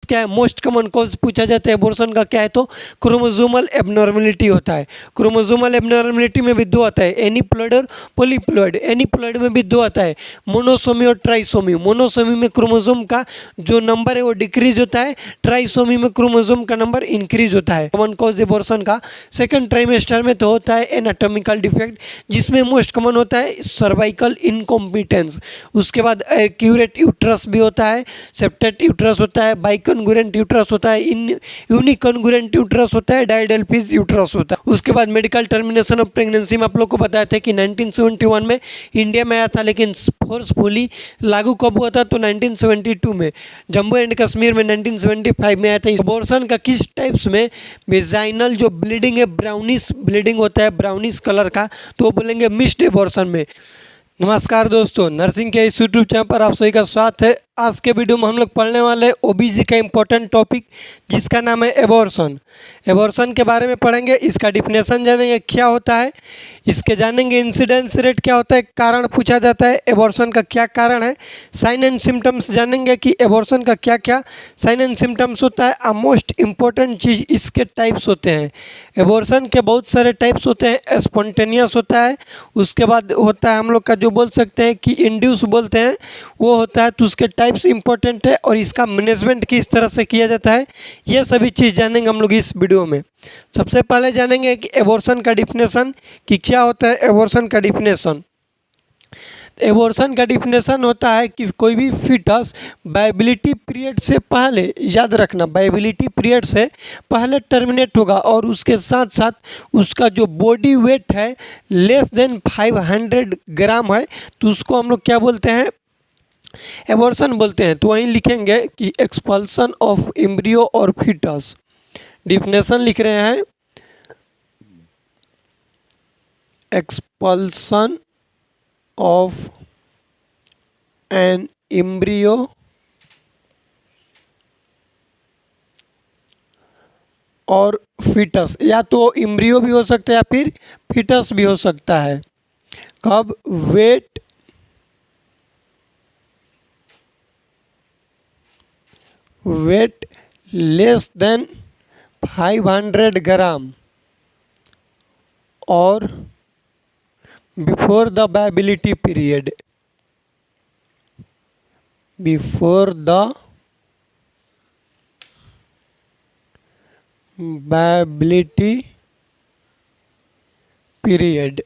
क्या है, most common cause पूछा जाता है एबॉर्शन का क्या है, तो क्रोमोसोमल एबनॉर्मलिटी होता है। क्रोमोसोमल एबनॉर्मलिटी में भी दो आता है, एनीप्लॉइड और पॉलीप्लॉइड। एनीप्लॉइड में भी दो आता है, मोनोसोमी और ट्राइसोमी। मोनोसोमी में क्रोमोसोम का जो नंबर है वो डिक्रीज होता है, ट्राइसोमी में क्रोमोसोम का नंबर इंक्रीज होता है। कॉमन कॉज एबॉर्शन का सेकंड ट्राइमेस्टर में तो होता है एनाटॉमिकल डिफेक्ट, जिसमें मोस्ट कॉमन होता है सर्वाइकल इनकॉम्पिटेंस। उसके बाद एक्यूरेट यूट्रस भी होता है, सेप्टेट यूट्रस होता है, बाइकॉन्गुरेंट यूट्रस होता है, यूनिकॉन्गुरेंट यूट्रस होता है, डायडेल्फिस यूट्रस होता है। उसके बाद मेडिकल टर्मिनेशन ऑफ प्रेगनेंसी में आप लोग को बताया था कि 1971 में इंडिया में आया था, लेकिन फोर्सफुली लागू कब हुआ था, तो 1972 में। जम्मू एंड कश्मीर में 1975 में आया था। एबॉर्शन का किस टाइप्स में, वेजाइनल जो ब्लीडिंग है, ब्राउनिश ब्लीडिंग होता है, ब्राउनिश कलर का, तो वो बोलेंगे मिस्ड एबॉर्शन में। नमस्कार दोस्तों, नर्सिंग के इस यूट्यूब चैनल पर आप सभी का स्वागत है। आज के वीडियो में हम लोग पढ़ने वाले हैं ओबीजी का इम्पोर्टेंट टॉपिक, जिसका नाम है एबॉर्शन। एबॉर्शन के बारे में पढ़ेंगे, इसका डिफिनेशन जानेंगे क्या होता है, इसके जानेंगे इंसिडेंस रेट क्या होता है, कारण पूछा जाता है एबॉर्शन का क्या कारण है, साइन एंड सिम्टम्स जानेंगे कि एबॉर्शन का क्या क्या साइन एंड सिम्टम्स होता है। और मोस्ट इम्पोर्टेंट चीज़ इसके टाइप्स होते हैं। एबॉर्शन के बहुत सारे टाइप्स होते हैं। स्पॉन्टेनियस होता है, उसके बाद होता है हम लोग का जो बोल सकते हैं कि इंड्यूस बोलते हैं, वो होता है। तो उसके टाइप्स इंपॉर्टेंट है और इसका मैनेजमेंट किस तरह से किया जाता है, ये सभी चीज़ जानेंगे हम लोग इस वीडियो में। सबसे पहले जानेंगे कि एबॉर्शन का डिफिनेशन, कि क्या होता है एबॉर्शन का डिफिनेशन। एबॉर्शन का डिफिनेशन होता है कि कोई भी फीटस वायबिलिटी पीरियड से पहले, याद रखना, वायबिलिटी पीरियड से पहले टर्मिनेट होगा और उसके साथ साथ उसका जो बॉडी वेट है लेस देन 500 ग्राम है, तो उसको हम लोग क्या बोलते हैं, एबॉर्शन बोलते हैं। तो वहीं लिखेंगे कि एक्सपल्सन ऑफ एम्ब्रियो और फीटस। डिफिनेशन लिख रहे हैं, एक्सपल्सन of an embryo और फीटस, या तो एम्ब्रियो भी हो सकता है या फिर फीटस भी हो सकता है। कब, वेट लेस देन 500 ग्राम और before the viability period, before the viability period.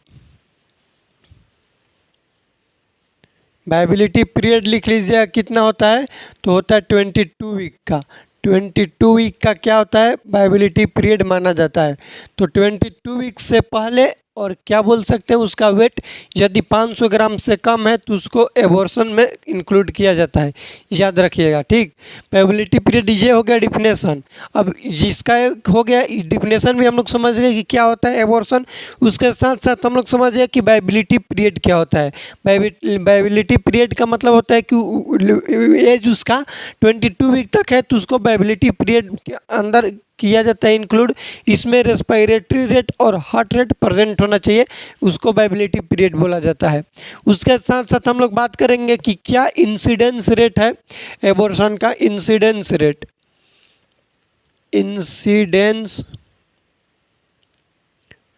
Viability period लिख लीजिए, कितना होता है, तो होता है 22 वीक का। 22 वीक का क्या होता है, वायबिलिटी पीरियड माना जाता है। तो 22 वीक से पहले, और क्या बोल सकते हैं, उसका वेट यदि 500 ग्राम से कम है तो उसको एबॉर्शन में इंक्लूड किया जाता है, याद रखिएगा, ठीक। वायबिलिटी पीरियड ये हो गया डिफिनेशन। अब जिसका हो गया डिफिनेशन भी हम लोग समझ गए कि क्या होता है एबॉर्शन, उसके साथ साथ हम लोग समझ गए कि वायबिलिटी पीरियड क्या होता है। वायबिलिटी पीरियड का मतलब होता है कि एज उसका 22 वीक तक है तो उसको वायबिलिटी पीरियड के अंदर किया जाता है इंक्लूड। इसमें रेस्पिरेटरी रेट और हार्ट रेट प्रेजेंट होना चाहिए, उसको वायबिलिटी पीरियड बोला जाता है। उसके साथ साथ हम लोग बात करेंगे कि क्या इंसिडेंस रेट है एबॉर्शन का। Incidence rate, incidence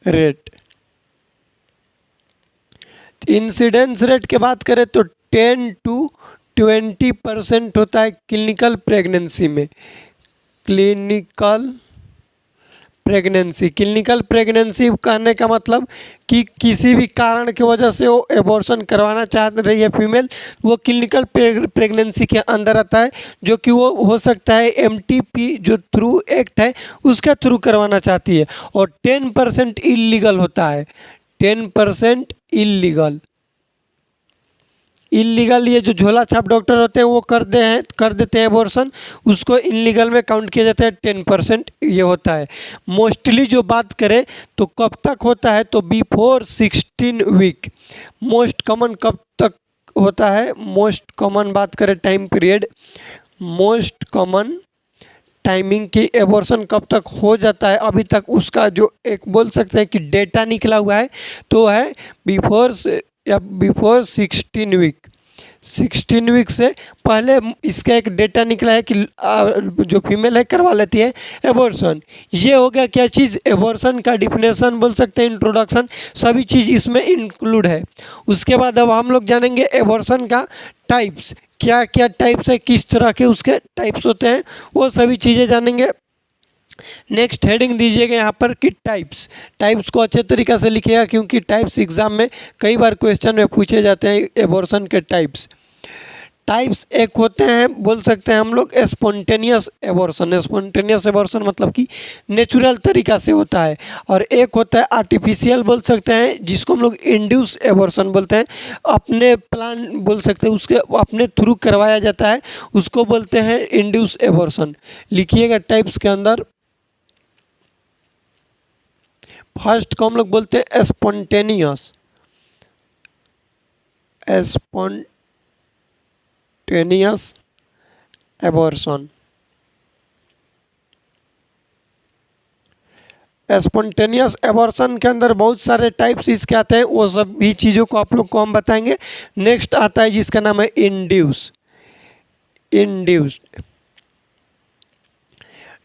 rate, incidence rate की बात करें तो 10 to 20% होता है क्लिनिकल प्रेगनेंसी में। क्लिनिकल प्रेगनेंसी, क्लिनिकल प्रेगनेंसी कहने का मतलब कि किसी भी कारण की वजह से वो एबॉर्शन करवाना चाह रही है फीमेल, वो क्लिनिकल प्रेगनेंसी के अंदर आता है, जो कि वो हो सकता है MTP जो थ्रू एक्ट है उसके थ्रू करवाना चाहती है। और 10% इलीगल होता है, 10% इलीगल। इलीगल ये जो झोला छाप डॉक्टर होते हैं वो कर देते हैं एबॉर्शन, उसको इलीगल में काउंट किया जाता है, 10% ये होता है। मोस्टली जो बात करें तो कब तक होता है, तो बिफोर 16 वीक। मोस्ट कॉमन कब तक होता है, मोस्ट कॉमन बात करें time period, most common timing की एबॉर्शन कब तक हो जाता है अभी तक, उसका जो एक बोल सकते हैं कि डेटा निकला हुआ है तो है बिफोर 16 वीक। 16 वीक से पहले इसका एक डेटा निकला है कि जो फीमेल है करवा लेती है एबॉर्शन। ये हो गया क्या चीज़, एबॉर्शन का डिफिनेशन बोल सकते हैं, इंट्रोडक्शन, सभी चीज़ इसमें इंक्लूड है। उसके बाद अब हम लोग जानेंगे एबॉर्शन का टाइप्स, क्या क्या टाइप्स है, किस तरह के उसके टाइप्स होते हैं, वो सभी चीज़ें जानेंगे। नेक्स्ट हेडिंग दीजिएगा यहाँ पर कि टाइप्स, टाइप्स को अच्छे तरीक़े से लिखिएगा क्योंकि टाइप्स एग्जाम में कई बार क्वेश्चन में पूछे जाते हैं एबॉर्शन के टाइप्स। टाइप्स एक होते हैं बोल सकते हैं हम लोग स्पॉन्टेनियस एबॉर्शन, स्पॉन्टेनियस एबॉर्शन मतलब कि नेचुरल तरीक़ा से होता है, और एक होता है आर्टिफिशियल बोल सकते हैं जिसको हम लोग इंड्यूस एबॉर्शन बोलते हैं, अपने प्लान बोल सकते हैं, उसके अपने थ्रू करवाया जाता है, उसको बोलते हैं इंड्यूस एबॉर्शन। लिखिएगा टाइप्स के अंदर, फर्स्ट को हम लोग बोलते हैं spontaneous, spontaneous abortion. Spontaneous abortion के अंदर बहुत सारे टाइप्स इसके आते हैं, वो सब भी चीज़ों को आप लोग को हम बताएंगे। नेक्स्ट आता है जिसका नाम है इंड्यूस, इंड्यूस्ड।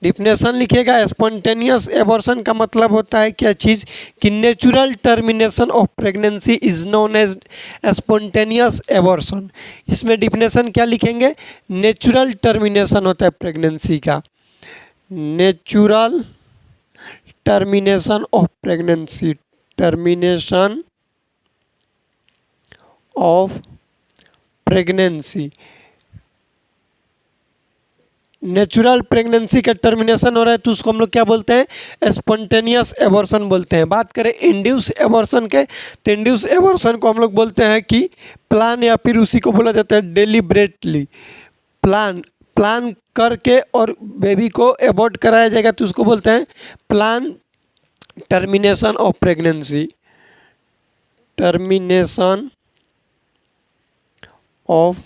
डिफिनेशन लिखिएगा, स्पॉन्टेनियस एबॉर्शन का मतलब होता है क्या चीज़ कि natural termination of pregnancy is known as spontaneous abortion. इसमें डिफिनेशन क्या लिखेंगे, नेचुरल टर्मिनेशन होता है प्रेगनेंसी का, natural termination of pregnancy, termination of pregnancy, natural pregnancy का टर्मिनेशन हो रहा है तो उसको हम लोग क्या बोलते हैं, स्पॉन्टेनियस एबॉर्शन बोलते हैं। बात करें इंड्यूस एबॉर्शन के, तो इंड्यूस एबॉर्शन को हम लोग बोलते हैं कि प्लान, या फिर उसी को बोला जाता है डेलिब्रेटली, प्लान करके और बेबी को एबॉर्ट कराया जाएगा तो उसको बोलते हैं plan termination of pregnancy, termination of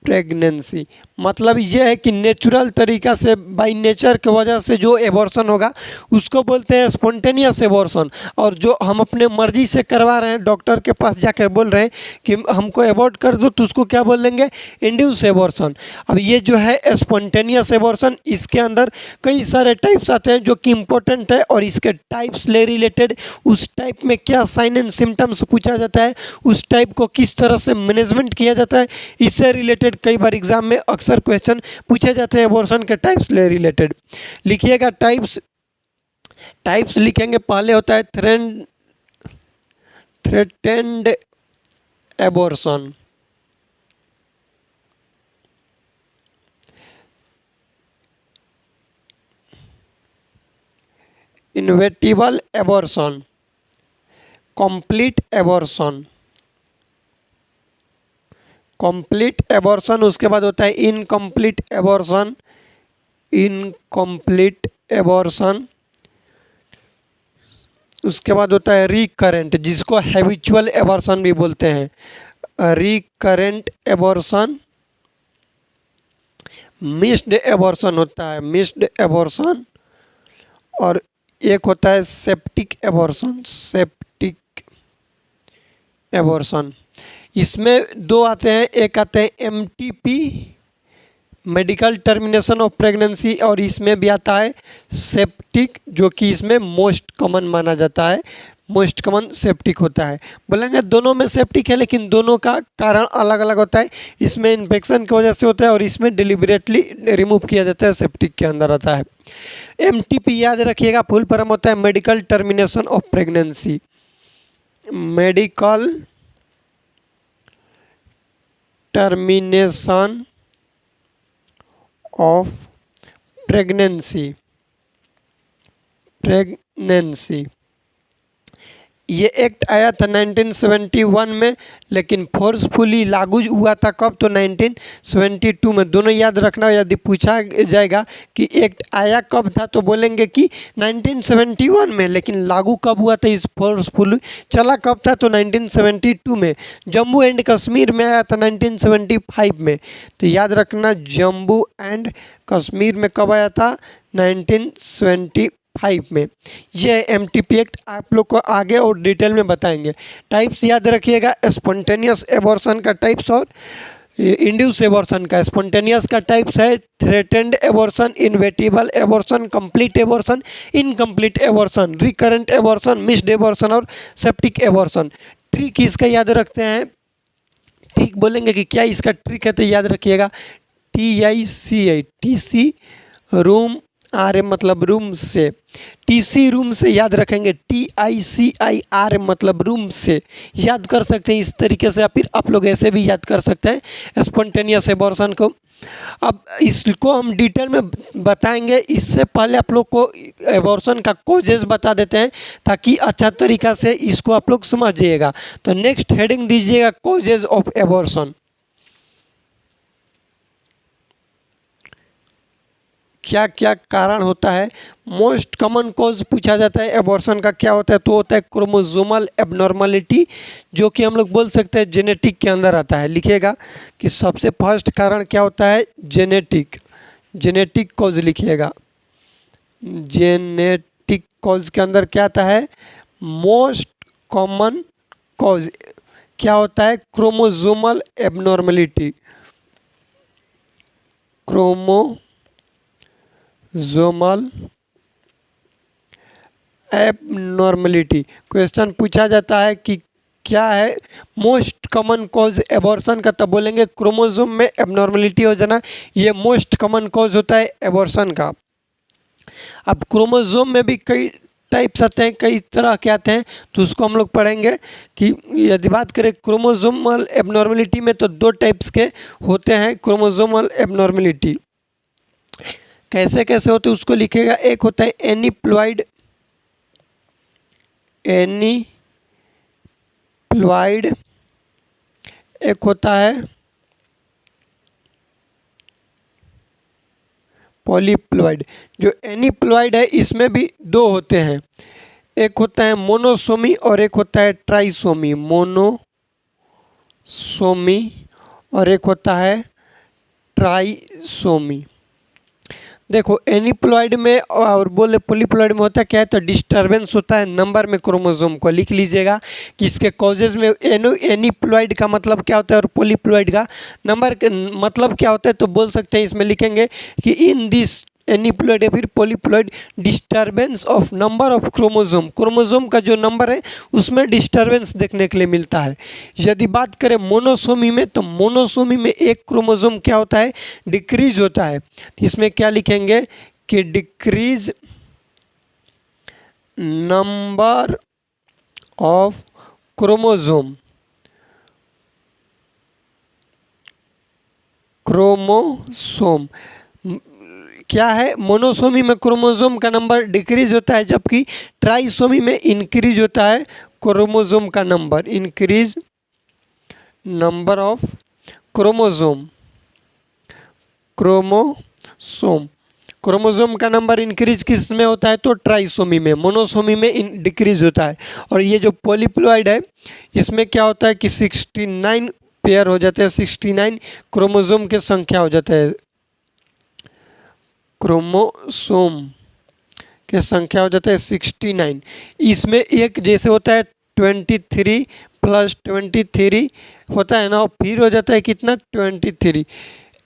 pregnancy. मतलब ये है कि नेचुरल तरीक़ा से बाय नेचर की वजह से जो एबॉर्शन होगा उसको बोलते हैं स्पॉन्टेनियस एबॉर्शन, और जो हम अपने मर्जी से करवा रहे हैं, डॉक्टर के पास जाकर बोल रहे हैं कि हमको एबॉर्ट कर दो, तो उसको क्या बोल देंगे, इंड्यूस एबॉर्शन। अब ये जो है स्पॉन्टेनियस एबॉर्शन, इसके अंदर कई सारे टाइप्स आते हैं जो कि इम्पोर्टेंट है, और इसके टाइप्स ले रिलेटेड, उस टाइप में क्या साइन एंड सिम्टम्स पूछा जाता है, उस टाइप को किस तरह से मैनेजमेंट किया जाता है, इससे रिलेटेड कई बार एग्जाम में अक्सर क्वेश्चन पूछे जाते हैं एबॉर्शन के टाइप्स ले रिलेटेड। लिखिएगा टाइप्स, टाइप्स लिखेंगे, पहले होता है threatened abortion, inevitable abortion, complete abortion, complete abortion, उसके बाद होता है इनकम्प्लीट एबॉर्शन, इनकम्प्लीट एबॉर्शन, उसके बाद होता है रिकरेंट, जिसको हैबिचुअल एबॉर्शन भी बोलते हैं, रिकरेंट एबॉर्शन, मिस्ड एबॉर्शन होता है, मिस्ड एबॉर्शन, और एक होता है सेप्टिक एबॉर्शन, सेप्टिक एबॉर्शन। इसमें दो आते हैं, एक आते हैं MTP, medical termination of pregnancy, और इसमें भी आता है सेप्टिक, जो कि इसमें मोस्ट कॉमन माना जाता है, मोस्ट कॉमन सेप्टिक होता है। बोलेंगे दोनों में सेप्टिक है, लेकिन दोनों का कारण अलग अलग होता है, इसमें इन्फेक्शन की वजह से होता है और इसमें डिलिबरेटली रिमूव किया जाता है, सेप्टिक के अंदर आता है। MTP याद रखिएगा, फुल फॉर्म होता है medical termination of pregnancy, medical termination of pregnancy, pregnancy. ये एक्ट आया था 1971 में, लेकिन फोर्सफुली लागू हुआ था कब, तो 1972 में। दोनों याद रखना, यदि पूछा जाएगा कि एक्ट आया कब था तो बोलेंगे कि 1971 में, लेकिन लागू कब हुआ था, इस फोर्सफुली चला कब था, तो 1972 में। जम्मू एंड कश्मीर में आया था 1975 में, तो याद रखना जम्मू एंड कश्मीर में कब आया था, 1975 5 में। ये एमटीपी एक्ट आप लोग को आगे और डिटेल में बताएंगे। टाइप्स याद रखिएगा, स्पॉन्टेनियस एबॉर्शन का टाइप्स और इंड्यूस एबॉर्शन का। स्पॉन्टेनियस का टाइप्स है threatened abortion, inevitable abortion, complete abortion, incomplete abortion, recurrent abortion, missed abortion और सेप्टिक एबॉर्शन। ट्रिक इसका याद रखते हैं, ट्रिक बोलेंगे कि क्या इसका ट्रिक है तो याद रखिएगा TICI, TC रूम, RM मतलब रूम से, TC रूम से याद रखेंगे, TICI RM मतलब रूम से याद कर सकते हैं इस तरीके से। फिर आप लोग ऐसे भी याद कर सकते हैं स्पॉन्टेनियस एबॉर्शन को। अब इसको हम डिटेल में बताएंगे, इससे पहले आप लोग को एबॉर्शन का कॉजेज बता देते हैं ताकि अच्छा तरीका से इसको आप लोग समझिएगा। तो नेक्स्ट हेडिंग दीजिएगा कॉजेज ऑफ एबॉर्शन। क्या क्या कारण होता है? मोस्ट कॉमन कॉज पूछा जाता है एबॉर्शन का क्या होता है, तो होता है क्रोमोसोमल एबनॉर्मलिटी, जो कि हम लोग बोल सकते हैं जेनेटिक के अंदर आता है। लिखिएगा कि सबसे फर्स्ट कारण क्या होता है, जेनेटिक, जेनेटिक कॉज लिखिएगा। जेनेटिक कॉज के अंदर क्या आता है, मोस्ट कॉमन कॉज क्या होता है, chromosomal abnormality, chromosomal abnormality. Question पूछा जाता है कि क्या है मोस्ट कॉमन कॉज एबॉर्शन का, तब बोलेंगे क्रोमोसोम में एबनॉर्मलिटी हो जाना, ये मोस्ट कॉमन कॉज होता है एबॉर्शन का। अब क्रोमोसोम में भी कई टाइप्स आते हैं, कई तरह के आते हैं, तो उसको हम लोग पढ़ेंगे कि यदि बात करें क्रोमोसोमल एबनॉर्मलिटी में तो दो टाइप्स के होते हैं क्रोमोसोमल एबनॉर्मलिटी। कैसे कैसे होते हैं उसको लिखेगा। एक होता है एनीप्लॉइड, एनीप्लॉइड, एक होता है पॉलीप्लॉइड। जो एनीप्लॉइड है इसमें भी दो होते हैं, एक होता है मोनोसोमी और एक होता है ट्राइसोमी। मोनोसोमी और एक होता है ट्राइसोमी। देखो एनीप्लॉइड में और बोले पॉलीप्लॉइड में होता है क्या है, तो डिस्टरबेंस होता है नंबर में क्रोमोसोम को। लिख लीजिएगा कि इसके कॉजेज में एनीप्लॉइड का मतलब क्या होता है और पॉलीप्लॉइड का नंबर मतलब क्या होता है, तो बोल सकते हैं इसमें लिखेंगे कि इन दिस एनीप्लॉइड या फिर polyploid disturbance of number of chromosome, chromosome का जो नंबर है उसमें डिस्टरबेंस देखने के लिए मिलता है। यदि बात करें मोनोसोमी में, तो मोनोसोमी में एक क्रोमोसोम क्या होता है, डिक्रीज होता है। तो इसमें क्या लिखेंगे कि decrease number of chromosome, chromosome क्या है, मोनोसोमी में क्रोमोसोम का नंबर डिक्रीज होता है, जबकि ट्राइसोमी में इंक्रीज होता है क्रोमोसोम का number. Increase number of chromosome, chromosome का नंबर इंक्रीज किस में होता है, तो ट्राइसोमी में। मोनोसोमी में डिक्रीज होता है। और ये जो पॉलीप्लॉइड है इसमें क्या होता है कि 69 पेयर हो जाते हैं, 69 क्रोमोसोम के संख्या हो जाता है, क्रोमोसोम के संख्या हो जाता है 69। इसमें एक जैसे होता है 23 + 23 होता है ना, और फिर हो जाता है कितना 23,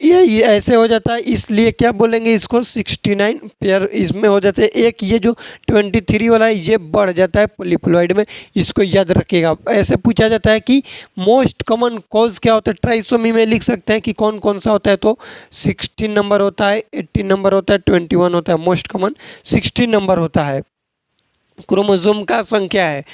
ये ऐसे हो जाता है, इसलिए क्या बोलेंगे इसको 69 पेयर इसमें हो जाते हैं। एक ये जो 23 वाला है ये बढ़ जाता है पॉलीप्लॉइड में, इसको याद रखिएगा। ऐसे पूछा जाता है कि मोस्ट कॉमन कॉज क्या होता है, ट्राइसोमी में लिख सकते हैं कि कौन कौन सा होता है, तो 16 नंबर होता है, 18 नंबर होता है, 21 होता है। मोस्ट कॉमन 16 नंबर होता है क्रोमोसोम का संख्या है।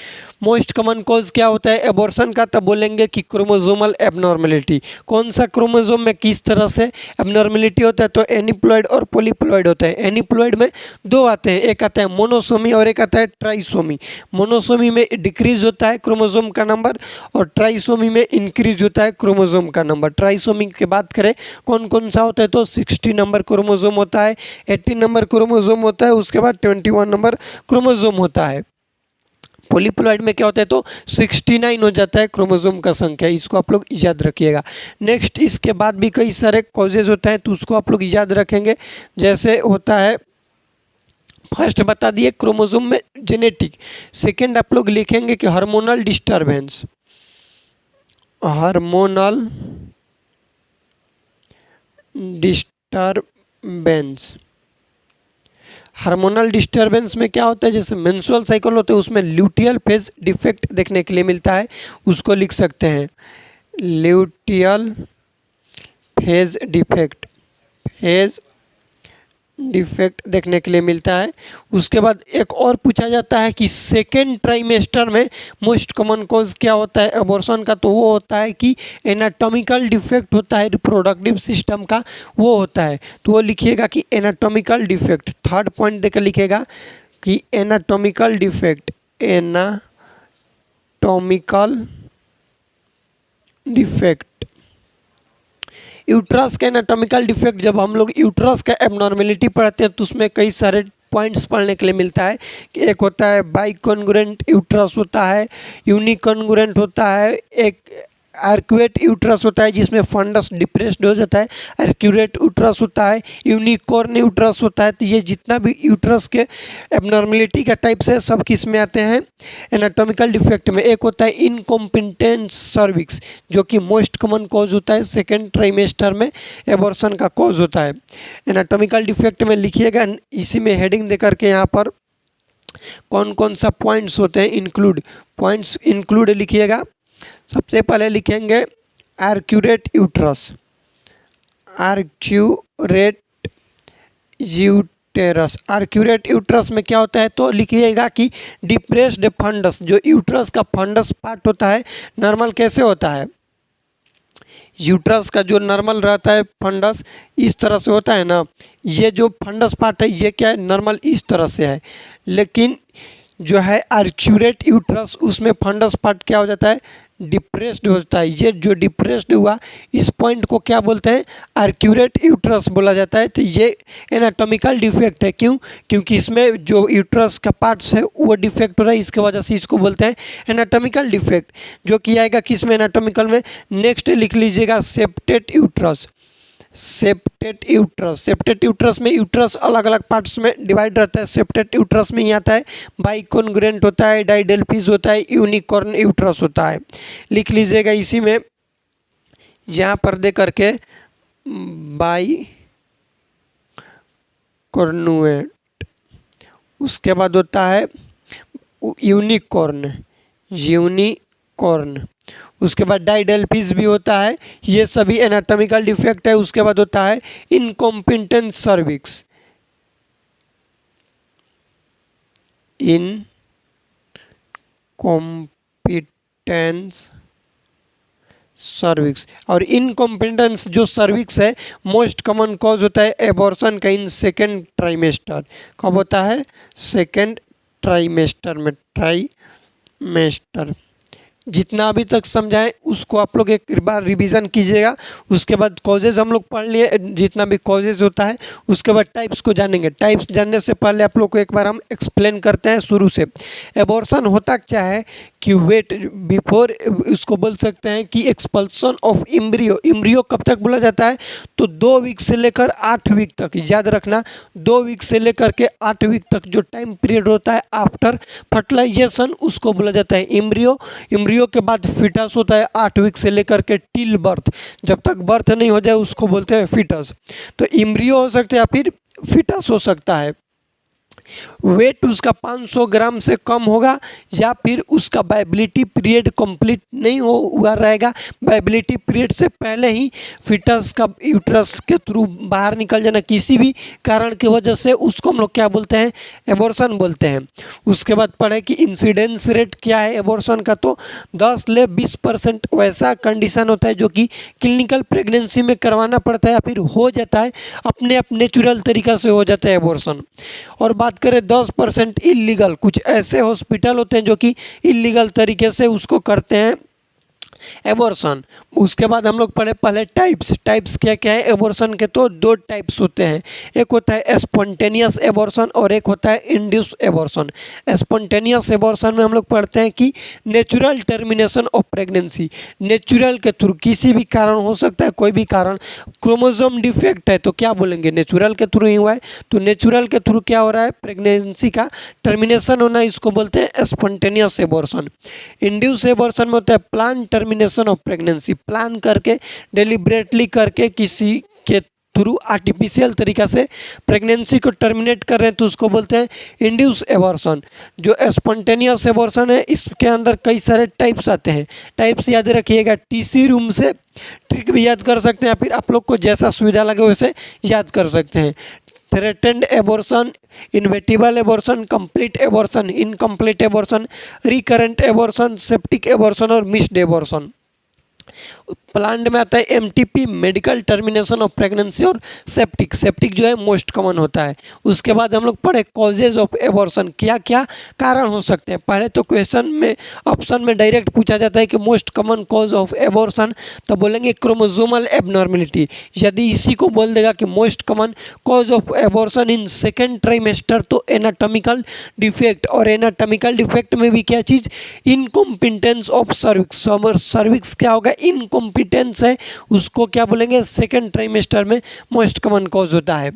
मोस्ट कॉमन कॉज क्या होता है एबॉर्शन का, तब बोलेंगे कि क्रोमोसोमल एबनॉर्मलिटी। कौन सा क्रोमोसोम में किस तरह से एबनॉर्मलिटी होता है, तो एनीप्लॉइड और पॉलीप्लॉइड होता है। एनीप्लॉइड में दो आते हैं, एक आता है मोनोसोमी और एक आता है ट्राइसोमी। मोनोसोमी में डिक्रीज होता है क्रोमोसोम का नंबर और ट्राइसोमी में इंक्रीज होता है क्रोमोसोम का नंबर। ट्राइसोमी की बात करें कौन कौन सा होता है, तो 60 नंबर क्रोमोसोम होता है, 18 नंबर क्रोमोसोम होता है, उसके बाद 21 नंबर क्रोमोसोम होता है। पॉलीप्लॉइड में क्या होता है, तो 69 हो जाता है क्रोमोसोम का संख्या। इसको आप लोग याद रखिएगा। नेक्स्ट इसके बाद भी कई सारे कॉजेज होते हैं, तो उसको आप लोग याद रखेंगे। जैसे होता है फर्स्ट बता दिए क्रोमोसोम में जेनेटिक। सेकेंड आप लोग लिखेंगे कि hormonal disturbance, hormonal disturbance. Hormonal disturbance में क्या होता है, जैसे मेंस्ट्रुअल साइकिल होते हैं उसमें ल्यूटियल फेज डिफेक्ट देखने के लिए मिलता है, उसको लिख सकते हैं luteal phase defect, phase defect देखने के लिए मिलता है। उसके बाद एक और पूछा जाता है कि सेकेंड ट्राइमेस्टर में मोस्ट कॉमन कॉज क्या होता है अबॉर्शन का, तो वो होता है कि एनाटॉमिकल डिफेक्ट होता है रिप्रोडक्टिव सिस्टम का, वो होता है। तो वो लिखिएगा कि एनाटॉमिकल डिफेक्ट, थर्ड पॉइंट देकर लिखिएगा कि anatomical defect, anatomical defect. Uterus का एनाटॉमिकल डिफेक्ट, जब हम लोग यूट्रस का एबनॉर्मेलिटी पढ़ते हैं तो उसमें कई सारे पॉइंट्स पढ़ने के लिए मिलता है कि एक होता है बाइकॉन्ग्रुएंट यूट्रस होता है, यूनिकॉन्ग्रुएंट होता है, एक आर्क्यूएट यूट्रस होता है जिसमें फंडस डिप्रेस्ड हो जाता है, आर्क्यूरेट यूट्रस होता है, यूनिकॉर्न यूट्रस होता है। तो ये जितना भी यूट्रस के एबनॉर्मेलिटी का टाइप्स है सब किस में आते हैं, एनाटॉमिकल डिफेक्ट में। एक होता है इनकॉम्पिटेंट सर्विक्स जो कि मोस्ट कॉमन कॉज होता है सेकेंड ट्राइमेस्टर में एबॉर्शन का कॉज होता है। एनाटॉमिकल डिफेक्ट में लिखिएगा, इसी में हेडिंग दे करके यहाँ पर कौन कौन सा पॉइंट्स होते हैं इंक्लूड, पॉइंट्स इंक्लूड लिखिएगा। सबसे पहले लिखेंगे आर्क्यूरेट यूट्रस, आर्क्यूरेट यूटेरस। आर्क्यूरेट यूट्रस में क्या होता है, तो लिखिएगा कि डिप्रेस्ड फंडस, जो यूट्रस का फंडस पार्ट होता है नॉर्मल कैसे होता है, यूट्रस का जो नॉर्मल रहता है फंडस इस तरह से होता है ना, ये जो फंडस पार्ट है ये क्या है नॉर्मल इस तरह से है, लेकिन जो है आर्क्यूरेट यूट्रस उसमें फंडस पार्ट क्या हो जाता है, डिप्रेस्ड होता है। ये जो डिप्रेस्ड हुआ इस पॉइंट को क्या बोलते हैं, आर्क्यूरेट यूट्रस बोला जाता है। तो ये एनाटॉमिकल डिफेक्ट है, क्यों, क्योंकि इसमें जो यूट्रस का पार्ट्स है वो डिफेक्ट हो रहा है, इसके वजह से इसको बोलते हैं एनाटॉमिकल डिफेक्ट। जो कि आएगा किस में, एनाटॉमिकल में। नेक्स्ट लिख लीजिएगा septate uterus, septate uterus. Septate uterus में यूट्रस अलग अलग पार्ट्स में डिवाइड रहता है। सेप्टेट यूट्रस में ही आता है बाइकॉन्ग्रुएंट होता है, डाइडेल्फिस होता है, यूनिकॉर्न यूट्रस होता है। लिख लीजिएगा इसी में यहाँ पर दे करके बाइकॉन्ग्रुएंट। उसके बाद होता है यूनिकॉर्न, यूनिकॉर्न। उसके बाद डाइडेल्फिस भी होता है, ये सभी एनाटॉमिकल डिफेक्ट है। उसके बाद होता है इनकॉम्पिटेंट सर्विक्स, इनकॉम्पिटेंस सर्विक्स। और इनकॉम्पिटेंस जो सर्विक्स है मोस्ट कॉमन कॉज होता है एबॉर्शन का इन सेकेंड ट्राइमेस्टर। कब होता है, सेकेंड ट्राइमेस्टर में, ट्राइमेस्टर। जितना अभी तक समझाएं उसको आप लोग एक बार रिवीजन कीजिएगा। उसके बाद कॉजेज हम लोग पढ़ लिए, जितना भी कॉजेज होता है। उसके बाद टाइप्स को जानेंगे। टाइप्स जानने से पहले आप लोग को एक बार हम एक्सप्लेन करते हैं शुरू से। एबॉर्शन होता क्या है कि वेट बिफोर, उसको बोल सकते हैं कि एक्सपल्सन ऑफ एम्ब्रियो। एम्ब्रियो कब तक बोला जाता है, तो 2 वीक से लेकर 8 वीक तक, याद रखना 2 वीक से लेकर के 8 वीक तक जो टाइम पीरियड होता है आफ्टर फर्टिलाइजेशन उसको बोला जाता है एम्ब्रियो। एम्ब्रियो के बाद फिटस होता है 8 वीक से लेकर के टिल बर्थ, जब तक बर्थ नहीं हो जाए उसको बोलते हैं फिटस। तो एम्ब्रियो हो सकता है या फिर फिटस हो सकता है। वेट उसका 500 ग्राम से कम होगा या फिर उसका वायबिलिटी पीरियड कंप्लीट नहीं हुआ रहेगा। वायबिलिटी पीरियड से पहले ही फिटस का यूट्रस के थ्रू बाहर निकल जाना किसी भी कारण की वजह से, उसको हम लोग क्या बोलते हैं, एबॉर्शन बोलते हैं। उसके बाद पढ़े कि इंसिडेंस रेट क्या है एबॉर्शन का, तो 10 से 20% वैसा कंडीशन होता है जो कि क्लिनिकल प्रेगनेंसी में करवाना पड़ता है या फिर हो जाता है अपने आप नेचुरल तरीका से हो जाता है एबॉर्शन। और बात करें 10% इलीगल, कुछ ऐसे हॉस्पिटल होते हैं जो कि इलीगल तरीके से उसको करते हैं एबॉर्शन। उसके बाद हम लोग पढ़े पहले टाइप्स क्या क्या है एबॉर्शन के, तो दो टाइप्स होते हैं, एक होता है स्पॉन्टेनियस एबॉर्शन और एक होता है इंड्यूस एबॉर्शन। स्पॉन्टेनियस एबॉर्शन में हम लोग पढ़ते हैं कि natural termination of pregnancy, natural के थ्रू, किसी भी कारण हो सकता है, कोई भी कारण, क्रोमोसोम डिफेक्ट है तो क्या बोलेंगे, नेचुरल के थ्रू ही हुआ है, तो नेचुरल के थ्रू क्या हो रहा है, प्रेगनेंसी का टर्मिनेशन होना, इसको बोलते हैं स्पॉन्टेनियस एबॉर्शन। इंड्यूस एबॉर्शन में होता है plan termination of pregnancy, plan करके डेलिब्रेटली करके किसी के थ्रू आर्टिफिशियल तरीका से प्रेगनेंसी को टर्मिनेट कर रहे हैं तो उसको बोलते हैं इंड्यूस एबॉर्शन। जो स्पॉन्टेनियस एबॉर्शन है इसके अंदर कई सारे टाइप्स आते हैं, टाइप्स याद रखिएगा, टीसी रूम से ट्रिक भी याद कर सकते हैं, या फिर आप लोग को जैसा सुविधा लगे वैसे याद कर सकते हैं। Threatened abortion, inevitable abortion, complete abortion, incomplete abortion, recurrent abortion, septic abortion और मिस्ड एबॉर्शन। प्लांट में आता है MTP, medical termination of pregnancy और सेप्टिक जो है मोस्ट कॉमन होता है। उसके बाद हम लोग पढ़े कॉजेज ऑफ एबॉर्शन, क्या क्या कारण हो सकते हैं। पहले तो क्वेश्चन में ऑप्शन में डायरेक्ट पूछा जाता है कि most common cause of abortion, तो बोलेंगे क्रोमोसोमल एबनॉर्मेलिटी। यदि इसी को बोल देगा कि most common cause of abortion in second trimester, तो एनाटॉमिकल डिफेक्ट, और एनाटॉमिकल डिफेक्ट में भी क्या चीज़, इनकॉम्पिटेंस ऑफ सर्विक्स। सर्विक्स क्या होगा, इनकॉम्पिटेंस है, उसको क्या बोलेंगे, सेकेंड ट्राइमेस्टर में मोस्ट कॉमन कॉज होता है।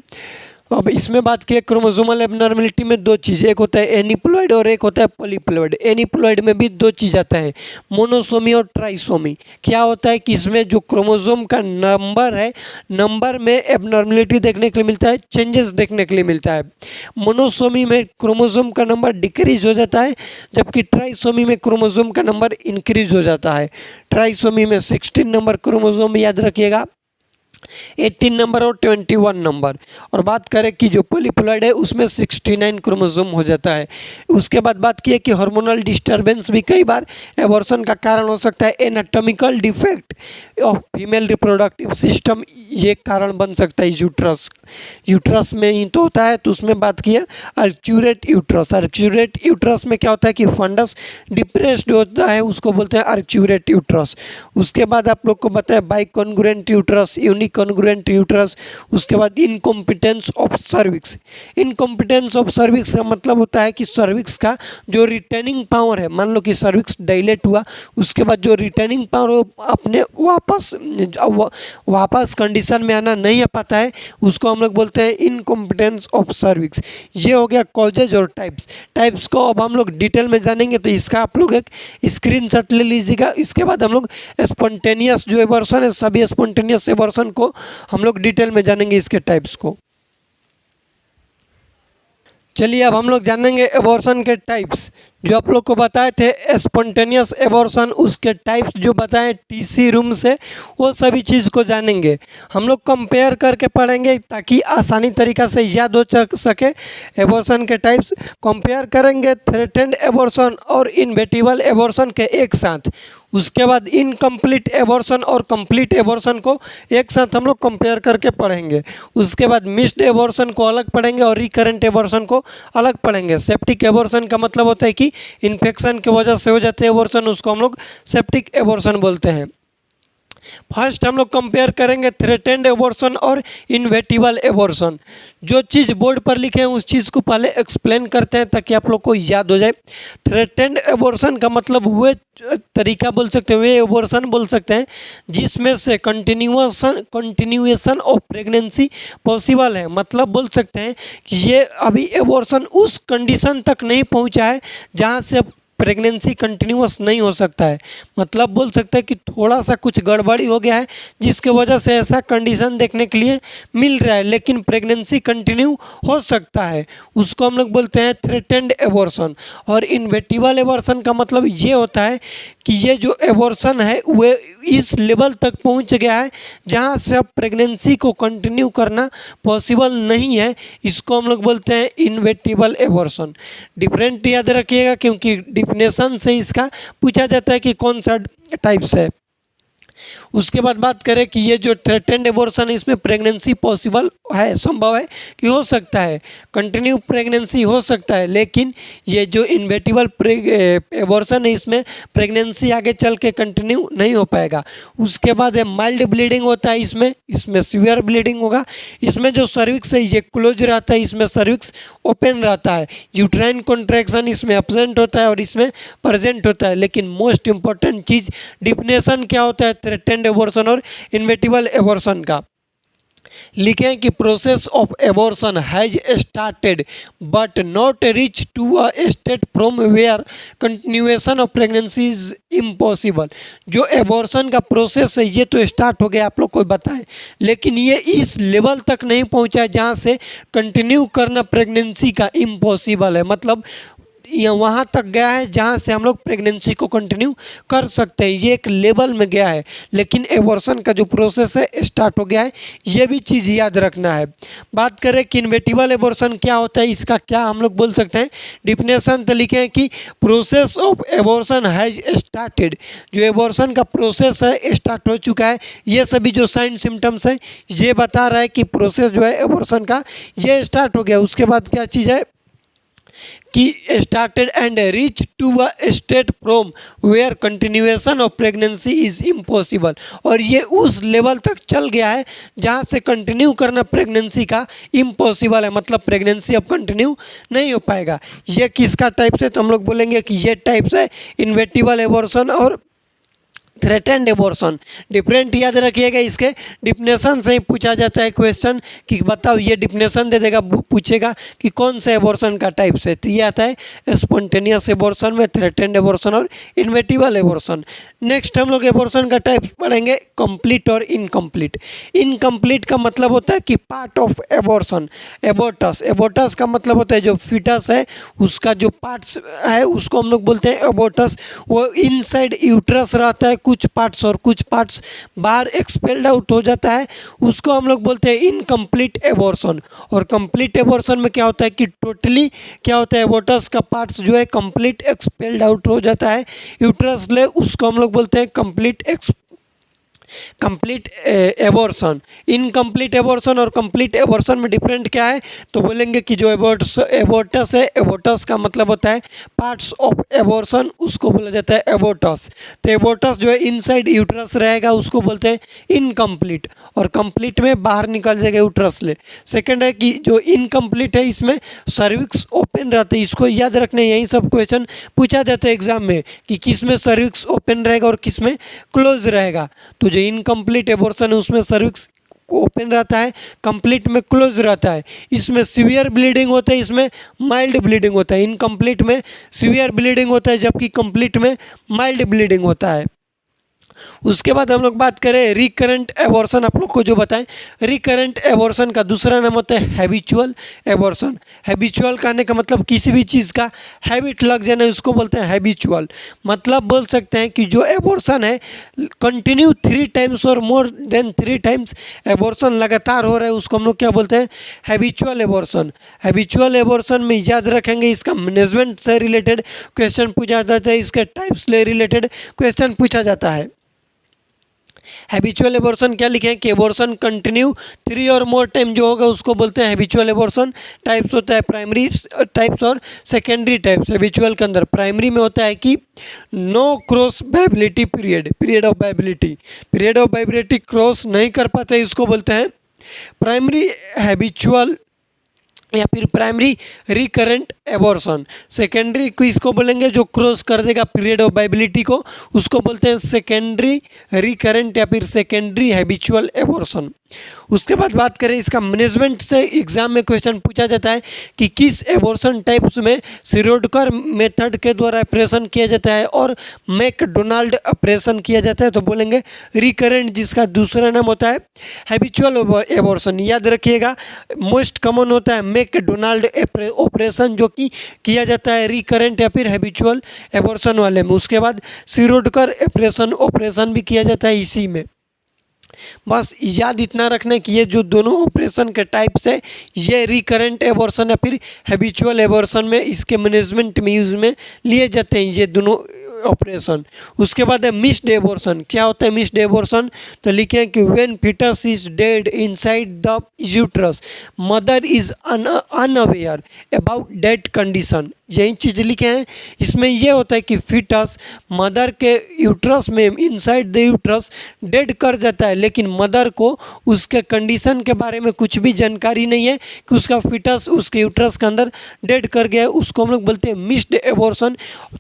अब इसमें बात की क्रोमोसोमल एबनॉर्मेलिटी में दो चीज़, एक होता है एनीप्लॉइड और एक होता है पॉलीप्लॉइड। एनीप्लॉइड में भी दो चीज़ आता है, मोनोसोमी और ट्राइसोमी। क्या होता है कि इसमें जो क्रोमोसोम का नंबर है, नंबर में एबनॉर्मेलिटी देखने के लिए मिलता है, चेंजेस देखने के लिए मिलता है। मोनोसोमी में क्रोमोसोम का नंबर डिक्रीज हो जाता है, जबकि ट्राइसोमी में क्रोमोसोम का नंबर इंक्रीज हो जाता है। ट्राइसोमी में 16 नंबर क्रोमोसोम याद रखिएगा, 18 नंबर और 21 नंबर। और बात करें कि जो पॉलीप्लॉइड है उसमें 69 क्रोमोसोम हो जाता है। उसके बाद बात की है कि हार्मोनल डिस्टर्बेंस भी कई बार एबॉर्शन का कारण हो सकता है। Anatomical defect of female reproductive system ये कारण बन सकता है। यूट्रस में ही तो होता है, तो उसमें बात की है अर्क्यूरेट यूट्रस। अर्क्यूरेट यूट्रस में क्या होता है कि फंडस डिप्रेस्ड होता है, उसको बोलते हैं अर्क्यूरेट यूट्रस। उसके बाद आप लोग को बताया बाइकॉन्ग्रुएंट यूट्रस, यूनिकॉन्ग्रुएंट यूट्रस। उसके बाद incompetence of cervix. Incompetence of cervix का मतलब होता है कि सर्विक्स का जो रिटेनिंग पावर है, मान लो कि सर्विक्स डायलेट हुआ, उसके बाद जो रिटेनिंग पावर अपने वापस कंडीशन में आना नहीं आ पाता है, उसको हम लोग बोलते हैं इनकॉम्पिटेंस ऑफ सर्विक्स। ये हो गया कॉजेज और टाइप्स को अब हम लोग डिटेल में जानेंगे, तो इसका आप लोग एक स्क्रीनशॉट ले लीजिएगा। इसके बाद हम लोग स्पॉन्टेनियस जो एबॉर्शन है, सभी स्पॉन्टेनियस एबॉर्शन को हम लोग डिटेल में जानेंगे, इसके टाइप्स को। चलिए अब हम लोग जानेंगे एबॉर्शन के टाइप्स। जो आप लोग को बताए थे स्पॉन्टेनियस एबॉर्शन, उसके टाइप्स जो बताएं टीसी रूम से, वो सभी चीज़ को जानेंगे। हम लोग कंपेयर करके पढ़ेंगे ताकि आसानी तरीक़ा से याद हो सके। एबॉर्शन के टाइप्स कंपेयर करेंगे थ्रेटेंड एबॉर्शन और इन्वेटिबल एबॉर्शन के एक साथ। उसके बाद इनकम्प्लीट एबॉर्शन और कंप्लीट एबॉर्शन को एक साथ हम लोग कंपेयर करके पढ़ेंगे। उसके बाद मिस्ड एबॉर्शन को अलग पढ़ेंगे और रिकरेंट एबॉर्शन को अलग पढ़ेंगे। सेप्टिक एबॉर्शन का मतलब होता है कि इन्फेक्शन की वजह से हो जाते हैं एबॉर्शन, उसको हम लोग सेप्टिक एबॉर्शन बोलते हैं। फर्स्ट हम लोग कंपेयर करेंगे थ्रेटेंड एबॉर्शन और इन्वेटिबल एबॉर्शन। जो चीज़ बोर्ड पर लिखे हैं उस चीज़ को पहले एक्सप्लेन करते हैं ताकि आप लोग को याद हो जाए। थ्रेटेंड एबॉर्शन का मतलब वे तरीका बोल सकते हैं, वे एबॉर्शन बोल सकते हैं जिसमें से कंटिन्यूएशन ऑफ प्रेगनेंसी पॉसिबल है। मतलब बोल सकते हैं कि ये अभी एबॉर्शन उस कंडीशन तक नहीं पहुंचा है जहां से प्रेगनेंसी कंटिन्यूअस नहीं हो सकता है। मतलब बोल सकते हैं कि थोड़ा सा कुछ गड़बड़ी हो गया है जिसके वजह से ऐसा कंडीशन देखने के लिए मिल रहा है, लेकिन प्रेगनेंसी कंटिन्यू हो सकता है, उसको हम लोग बोलते हैं थ्रेटेंड एबॉर्शन। और इन्वेटिबल एबॉर्शन का मतलब ये होता है कि ये जो एबॉर्शन है वो इस लेवल तक पहुंच गया है जहां से अब प्रेगनेंसी को कंटिन्यू करना पॉसिबल नहीं है, इसको हम लोग बोलते हैं इन्वेटिबल एबॉर्शन। डिफरेंट याद रखिएगा क्योंकि डिफिनेशन से इसका पूछा जाता है कि कौन सा टाइप्स है। उसके बाद बात करें कि ये जो थ्रेटेंड एबॉर्शन है इसमें प्रेगनेंसी पॉसिबल है, संभव है कि हो सकता है, कंटिन्यू प्रेगनेंसी हो सकता है, लेकिन ये जो इन्वेटिबल एबॉर्शन है इसमें प्रेगनेंसी आगे चल के कंटिन्यू नहीं हो पाएगा। उसके बाद है माइल्ड ब्लीडिंग होता है, इसमें सीवियर ब्लीडिंग होगा। इसमें जो सर्विक्स है ये क्लोज रहता है, इसमें सर्विक्स ओपन रहता है। यूट्राइन कॉन्ट्रैक्शन इसमें एब्सेंट होता है और इसमें प्रेजेंट होता है। लेकिन मोस्ट इंपॉर्टेंट चीज़ डिफिनेशन क्या होता है थ्रेटेंड एबॉर्शन और इन्वेटिबल एबॉर्शन का, लिखें कि process of abortion has started but not reach to a state from where continuation of pregnancy is impossible. जो एबॉर्शन का प्रोसेस है ये तो स्टार्ट हो गया, आप लोग को बताएं, लेकिन ये इस लेवल तक नहीं पहुंचा है जहां से कंटिन्यू करना प्रेगनेंसी का इम्पॉसिबल है। मतलब ये वहाँ तक गया है जहाँ से हम लोग प्रेगनेंसी को कंटिन्यू कर सकते हैं, ये एक लेवल में गया है, लेकिन एबॉर्शन का जो प्रोसेस है स्टार्ट हो गया है, ये भी चीज़ याद रखना है। बात करें कि इन्वेटिबल एबॉर्शन क्या होता है, इसका क्या हम लोग बोल सकते हैं डिफिनेशन, तो लिखे हैं कि process of abortion has started. जो एबॉर्शन का प्रोसेस है स्टार्ट हो चुका है। ये सभी जो साइन सिम्टम्स हैं ये बता रहा है कि प्रोसेस जो है एबॉर्शन का ये स्टार्ट हो गया। उसके बाद क्या चीज़ है कि started and reach to a state from where continuation of pregnancy is impossible, और ये उस लेवल तक चल गया है जहाँ से कंटिन्यू करना प्रेगनेंसी का इम्पॉसिबल है, मतलब प्रेगनेंसी अब कंटिन्यू नहीं हो पाएगा। ये किसका टाइप से, तो हम लोग बोलेंगे कि ये टाइप्स है इन्वेटिबल एबॉर्शन और थ्रेटेंड एबॉर्शन। डिफरेंट याद रखिएगा, इसके डिफिनेशन से ही पूछा जाता है क्वेश्चन कि बताओ, ये डिफिनेशन दे देगा, पूछेगा कि कौन सा एबॉर्शन का टाइप से, तो ये आता है स्पॉन्टेनियस एबॉर्शन में, थ्रेटेंड एबॉर्शन और इन्वेटिबल एबॉर्शन। नेक्स्ट हम लोग एबॉर्शन का टाइप पढ़ेंगे कंप्लीट और इनकम्प्लीट। इनकम्प्लीट का मतलब होता है कि पार्ट ऑफ एबॉर्शन। एबोर्टस, एबोर्टस का मतलब होता है जो फीटस है उसका जो पार्ट्स है उसको हम लोग बोलते हैं एबोर्टस। वो इनसाइड यूट्रस रहता है कुछ पार्ट्स, और कुछ पार्ट्स बाहर एक्सपेल्ड आउट हो जाता है, उसको हम लोग बोलते हैं इनकम्प्लीट एबॉर्शन। और कंप्लीट एबॉर्शन में क्या होता है कि टोटली क्या होता है, एबोर्टस का पार्ट्स जो है कंप्लीट एक्सपेल्ड आउट हो जाता है यूट्रस ले, उसको हम लोग बोलते हैं कंप्लीट एबॉर्शन। इनकम्प्लीट एबॉर्शन और कंप्लीट एबॉर्शन में डिफरेंट क्या है, तो बोलेंगे कि जो एबोर्टस है, एबोर्टस का मतलब होता है पार्ट्स ऑफ एबॉर्शन, उसको बोला जाता है एबोर्टस। तो एबोर्टस जो है इनसाइड यूट्रस रहेगा उसको बोलते हैं इनकम्प्लीट, और कंप्लीट में बाहर निकल जाएगा यूट्रस ले। सेकेंड है कि जो इनकम्प्लीट है इसमें सर्विक्स ओपन रहते हैं, इसको याद रखना, यही सब क्वेश्चन पूछा जाता है एग्जाम में कि किस में सर्विक्स ओपन रहेगा और किस में क्लोज रहेगा। तो जो इनकम्प्लीट एबॉर्शन है उसमें सर्विक्स ओपन रहता है, कंप्लीट में क्लोज रहता है। इसमें सीवियर ब्लीडिंग होता है, इसमें माइल्ड ब्लीडिंग होता है। इनकम्प्लीट में सीवियर ब्लीडिंग होता है जबकि कंप्लीट में माइल्ड ब्लीडिंग होता है। उसके बाद हम लोग बात करें रिकरेंट एबॉर्शन, आप लोग को जो बताएं, रिकरेंट एबॉर्शन का दूसरा नाम होता है हैबिचुअल एबॉर्शन। हैबिचुअल कहने का मतलब किसी भी चीज़ का हैबिट लग जाना उसको बोलते हैं हैबिचुअल। मतलब बोल सकते हैं कि जो एबॉर्शन है कंटिन्यू 3 टाइम्स और मोर देन 3 टाइम्स एबॉर्शन लगातार हो रहा है उसको हम लोग क्या बोलते हैं, हैबिचुअल एबॉर्शन। हैबिचुअल एबॉर्शन में याद रखेंगे इसका मैनेजमेंट से रिलेटेड क्वेश्चन पूछा जाता है, इसके टाइप्स से रिलेटेड क्वेश्चन पूछा जाता है। हैबिचुअल एबॉर्शन क्या लिखे हैं कि एबॉर्शन कंटिन्यू 3 और मोर टाइम जो होगा उसको बोलते हैं हैबिचुअल एबॉर्शन। टाइप्स होता है प्राइमरी टाइप्स और सेकेंडरी टाइप्स। हैबिचुअल के अंदर प्राइमरी में होता है कि no cross viability period of viability cross नहीं कर पाते, इसको बोलते हैं प्राइमरी हैबिचुअल या फिर प्राइमरी रिकरेंट एबॉर्शन। सेकेंडरी को इसको बोलेंगे जो क्रॉस कर देगा पीरियड ऑफ वायबिलिटी को, उसको बोलते हैं सेकेंडरी रिकरेंट या फिर सेकेंडरी हैबिचुअल एबॉर्शन। उसके बाद बात करें इसका मैनेजमेंट से एग्जाम में क्वेश्चन पूछा जाता है कि किस एबॉर्शन टाइप्स में सिरोडकर मेथड के द्वारा ऑपरेशन किया जाता है और मैकडोनाल्ड ऑपरेशन किया जाता है, तो बोलेंगे रिकरेंट, जिसका दूसरा नाम होता है हैबिचुअल एबॉर्शन। याद रखिएगा मोस्ट कॉमन होता है मैकडोनाल्ड ऑपरेशन जो कि किया जाता है रिकरेंट या फिर हैबिचुअल एबॉर्शन वाले में। उसके बाद सिरोडकर ऑपरेशन भी किया जाता है इसी में। बस याद इतना रखना कि ये जो दोनों ऑपरेशन के टाइप्स है ये रिकरेंट एबॉर्शन या फिर हैबिचुअल एबॉर्शन में इसके मैनेजमेंट में यूज़ में लिए जाते हैं ये दोनों ऑपरेशन। उसके बाद है मिस्ड एबॉर्शन। क्या होता है मिस्ड एबॉर्शन? तो लिखे हैं कि when foetus is dead inside the uterus mother is unaware about dead condition. यही चीज़ लिखे हैं। इसमें यह होता है कि फीटस मदर के यूट्रस में इनसाइड द यूट्रस डेड कर जाता है, लेकिन मदर को उसके कंडीशन के बारे में कुछ भी जानकारी नहीं है कि उसका फीटस उसके यूट्रस के अंदर डेड कर गया है। उसको हम लोग बोलते हैं मिस्ड एबॉर्शन।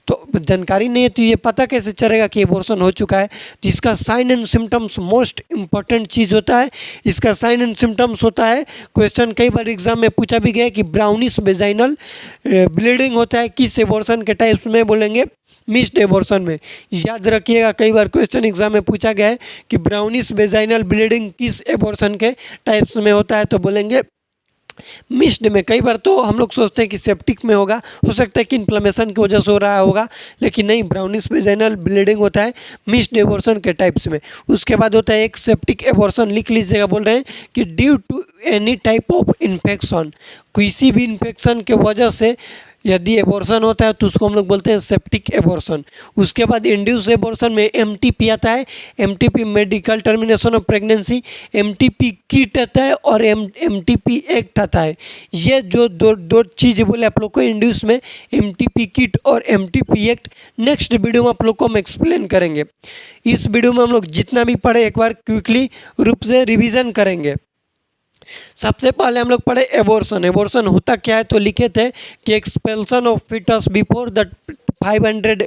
तो जानकारी नहीं है तो ये पता कैसे चलेगा कि एबॉर्शन हो चुका है? जिसका sign and symptoms most important चीज़ होता है। इसका साइन एंड सिम्टम्स होता है, क्वेश्चन कई बार एग्जाम में पूछा भी गया कि ब्राउनिश वेजाइनल ब्लीडिंग होता है किस एबॉर्शन के टाइप्स में? बोलेंगे मिस्ड एबॉर्शन में। याद रखिएगा, कई बार क्वेश्चन एग्जाम में पूछा गया है कि ब्राउनिश वेजाइनल ब्लीडिंग किस एबॉर्शन के टाइप्स में होता है? तो बोलेंगे मिस्ड में। कई बार तो हम लोग सोचते हैं कि सेप्टिक में होगा, हो सकता है कि इन्फ्लेमेशन की वजह से हो रहा होगा, लेकिन नहीं, ब्राउनिश वेजाइनल ब्लीडिंग होता है मिस्ड एबॉर्शन के टाइप्स में। उसके बाद होता है एक सेप्टिक एबॉर्शन। लिख लीजिएगा, बोल रहे हैं कि due to any type of infection, किसी भी इन्फेक्शन के वजह से यदि एबॉर्शन होता है तो उसको हम लोग बोलते हैं सेप्टिक एबॉर्शन। उसके बाद इंड्यूस एबॉर्शन में एमटीपी आता है। MTP medical termination of pregnancy, MTP kit आता है और एमटीपी एक्ट आता है। ये जो दो चीज़ बोले आप लोग को इंड्यूस में, एमटीपी किट और एमटीपी एक्ट, नेक्स्ट वीडियो में आप लोग को हम एक्सप्लेन करेंगे। इस वीडियो में हम लोग जितना भी पढ़े एक बार क्विकली रूप से रिविज़न करेंगे। सबसे पहले हम लोग पढ़े एबॉर्शन। एबॉर्शन होता क्या है? तो लिखे थे कि expulsion of foetus before the 500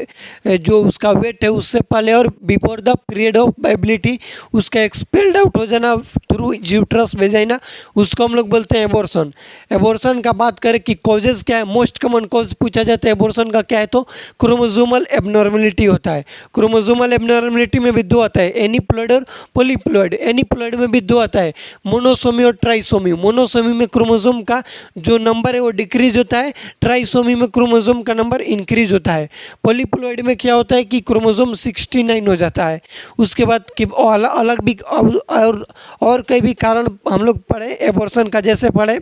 जो उसका वेट है उससे पहले और before the period of viability उसका एक्सपेल्ड आउट हो जाना थ्रू यूट्रस वेजाइना, उसको हम लोग बोलते हैं एबॉर्शन। एबॉर्शन का बात करें कि कॉजेज क्या है, मोस्ट कॉमन कॉज पूछा जाता है एबॉर्शन का क्या है? तो क्रोमोसोमल एबनॉर्मेलिटी होता है। क्रोमोसोमल एबनॉर्मेलिटी में भी दो आता है, एनीप्लॉइड और पॉलीप्लॉइड। एनीप्लॉइड में भी दो आता है, मोनोसोमी और ट्राइसोमी। मोनोसोमी में क्रोमोसोम का जो नंबर है वो डिक्रीज होता है, ट्राइसोमी में क्रोमोसोम का नंबर इंक्रीज होता है। पॉलीप्लॉइड में क्या होता है कि क्रोमोसोम 69 हो जाता है। उसके बाद कि अलग भी और कई भी कारण हम लोग पढ़े एबॉर्शन का, जैसे पढ़े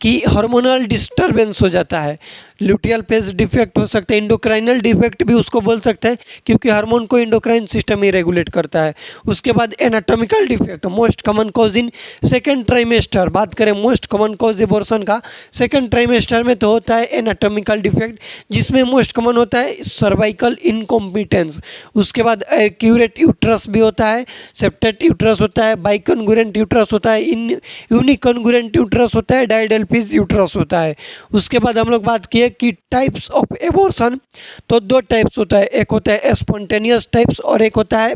कि हार्मोनल डिस्टरबेंस हो जाता है, ल्यूटियल फेज डिफेक्ट हो सकता है, इंडोक्राइनल डिफेक्ट भी उसको बोल सकते हैं क्योंकि हार्मोन को इंडोक्राइन सिस्टम ही रेगुलेट करता है। उसके बाद anatomical defect, most common cause in second trimester. बात करें मोस्ट कॉमन कॉज एबॉर्शन का सेकेंड ट्राइमेस्टर में तो होता है एनाटॉमिकल डिफेक्ट, जिसमें मोस्ट कॉमन होता है सर्वाइकल इनकॉम्पिटेंस। उसके बाद एक्यूरेट यूट्रस भी होता है, सेप्टेट यूट्रस होता है, बाइकॉन्गुरेंट यूट्रस होता है, यूनिकॉन्गुरेंट यूट्रस होता है, डायडेल्फिस यूट्रस होता है। उसके बाद हम लोग बात किए कि टाइप्स ऑफ एबॉर्शन, तो दो टाइप्स होता है, एक होता है स्पॉन्टेनियस टाइप्स और एक होता है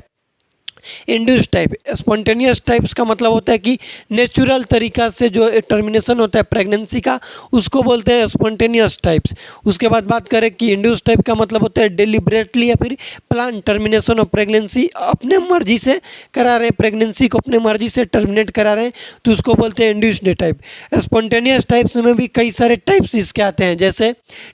इंड्यूस टाइप। स्पॉन्टेनियस टाइप्स का मतलब होता है कि नेचुरल तरीका से जो टर्मिनेशन होता है प्रेगनेंसी का, उसको बोलते हैं स्पॉन्टेनियस टाइप्स। उसके बाद बात करें कि इंड्यूस टाइप का मतलब होता है डेलिब्रेटली या फिर प्लान टर्मिनेशन ऑफ प्रेगनेंसी, अपने मर्जी से करा रहे हैं प्रेगनेंसी को, अपने मर्जी से टर्मिनेट करा रहे हैं, तो उसको बोलते हैं इंड्यूस्ड टाइप। स्पॉन्टेनियस टाइप्स में भी कई सारे टाइप्स इसके आते हैं, जैसे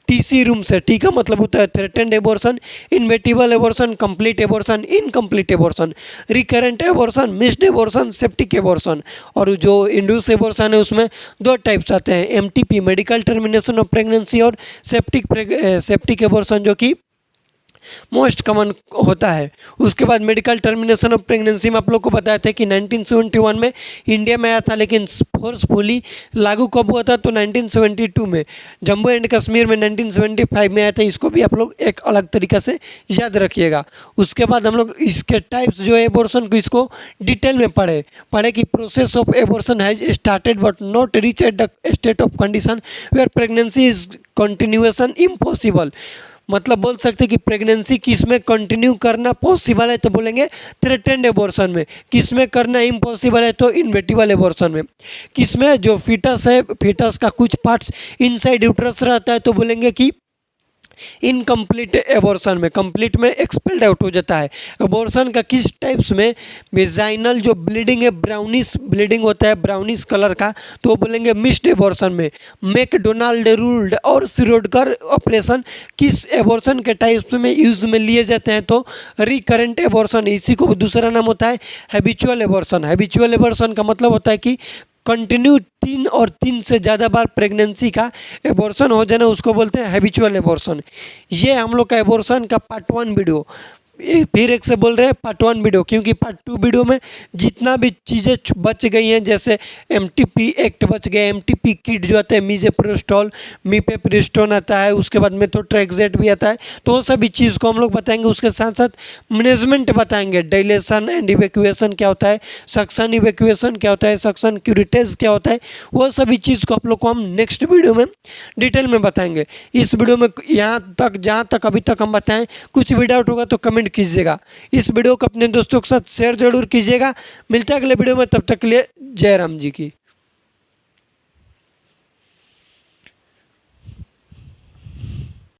टीसी रूम से। टी का मतलब होता है threatened abortion, inevitable abortion, complete abortion, incomplete abortion, recurrent abortion, missed abortion, septic abortion. और जो इंड्यूस एबॉर्शन है उसमें दो टाइप्स आते हैं, MTP medical termination of pregnancy और सेप्टिक एबॉर्शन जो कि मोस्ट कॉमन होता है। उसके बाद मेडिकल टर्मिनेशन ऑफ प्रेगनेंसी में आप लोग को बताया था कि 1971 में इंडिया में आया था, लेकिन फोर्सफुली लागू कब हुआ था? तो 1972 में। जम्मू एंड कश्मीर में 1975 में आया था। इसको भी आप लोग एक अलग तरीक़ा से याद रखिएगा। उसके बाद हम लोग इसके टाइप्स जो है एबॉर्शन को, इसको डिटेल में पढ़े कि process of abortion has started but not reach at the state of condition where pregnancy is continuation impossible. मतलब बोल सकते हैं कि प्रेगनेंसी किस में कंटिन्यू करना पॉसिबल है? तो बोलेंगे थ्रेटेंड एबॉर्शन में। किस में करना इम्पॉसिबल है? तो इनवेटिबल एबॉर्शन में। किस में जो फीटस है, फीटस का कुछ पार्ट्स इनसाइड यूट्रस रहता है, तो बोलेंगे कि इनकम्प्लीट एबॉर्शन में। कंप्लीट में एक्सपेल्ड आउट हो जाता है। एबॉर्शन का किस टाइप्स में? वेजाइनल जो ब्लीडिंग है, ब्राउनिश ब्लीडिंग होता है, ब्राउनिश कलर का, तो वो बोलेंगे मिस्ड एबॉर्शन में। मैकडोनाल्ड रूल्ड और शिरोडकर ऑपरेशन किस एबॉर्शन के टाइप्स में यूज में लिए जाते हैं? तो रिकरेंट एबॉर्शन। इसी को दूसरा नाम होता है हैबिचुअल एबॉर्शन। हैबिचुअल एबॉर्शन का मतलब होता है कि कंटिन्यू 3 और 3 से ज़्यादा बार प्रेगनेंसी का एबॉर्शन हो जाना उसको बोलते हैं हैबिचुअल एबॉर्शन। ये हम लोग का एबॉर्शन का पार्ट 1 वीडियो। फिर एक से बोल रहे हैं पार्ट 1 वीडियो, क्योंकि पार्ट 2 वीडियो में जितना भी चीज़ें बच गई हैं, जैसे एमटीपी एक्ट बच गए, एमटीपी किट जो आता है, मीजेप्रोस्टॉल, मीपेप्रिस्टोन आता है, उसके बाद मेथोट्रेक्सेट भी आता है, तो वो सभी चीज़ को हम लोग बताएंगे। उसके साथ साथ मैनेजमेंट बताएंगे, डायलेशन एंड इवैक्यूएशन क्या होता है, सक्शन इवैक्यूएशन क्या होता है, सक्शन क्यूरेटेज क्या होता है, वो सभी चीज़ को आप लोग को हम नेक्स्ट वीडियो में डिटेल में बताएंगे। इस वीडियो में यहाँ तक जहाँ तक अभी तक हम बताएं, कुछ भी डाउट होगा तो कमेंट कीजिएगा। इस वीडियो को अपने दोस्तों के साथ शेयर जरूर कीजिएगा। मिलते हैं अगले वीडियो में, तब तक के लिए जय राम जी की।